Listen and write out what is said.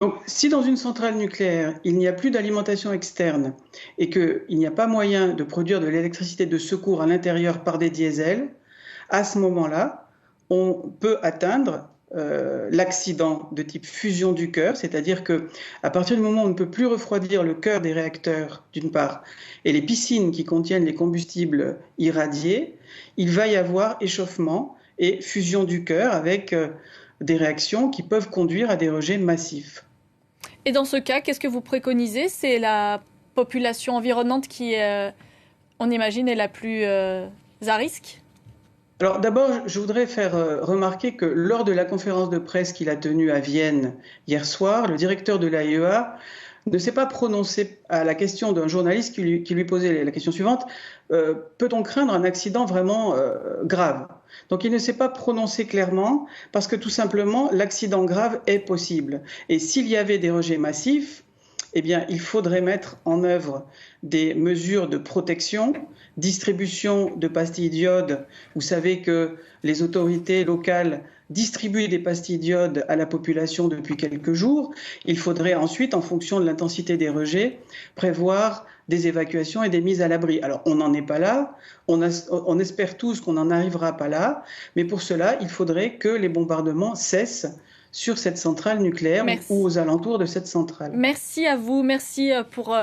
Donc, si dans une centrale nucléaire, il n'y a plus d'alimentation externe et qu'il n'y a pas moyen de produire de l'électricité de secours à l'intérieur par des diesels, à ce moment-là, on peut atteindre l'accident de type fusion du cœur, c'est-à-dire que à partir du moment où on ne peut plus refroidir le cœur des réacteurs, d'une part, et les piscines qui contiennent les combustibles irradiés, il va y avoir échauffement et fusion du cœur avec des réactions qui peuvent conduire à des rejets massifs. Et dans ce cas, qu'est-ce que vous préconisez? C'est la population environnante qui, on imagine, est la plus à risque? Alors d'abord, je voudrais faire remarquer que lors de la conférence de presse qu'il a tenue à Vienne hier soir, le directeur de l'AIEA ne s'est pas prononcé à la question d'un journaliste qui lui posait la question suivante, peut-on craindre un accident vraiment grave? Donc il ne s'est pas prononcé clairement parce que tout simplement l'accident grave est possible. Et s'il y avait des rejets massifs, eh bien, il faudrait mettre en œuvre des mesures de protection, distribution de pastilles d'iode. Vous savez que les autorités locales distribuent des pastilles d'iode à la population depuis quelques jours. Il faudrait ensuite, en fonction de l'intensité des rejets, prévoir des évacuations et des mises à l'abri. Alors, on n'en est pas là, on espère tous qu'on n'en arrivera pas là, mais pour cela, il faudrait que les bombardements cessent sur cette centrale nucléaire ou Merci. aux alentours de cette centrale. Merci à vous, merci pour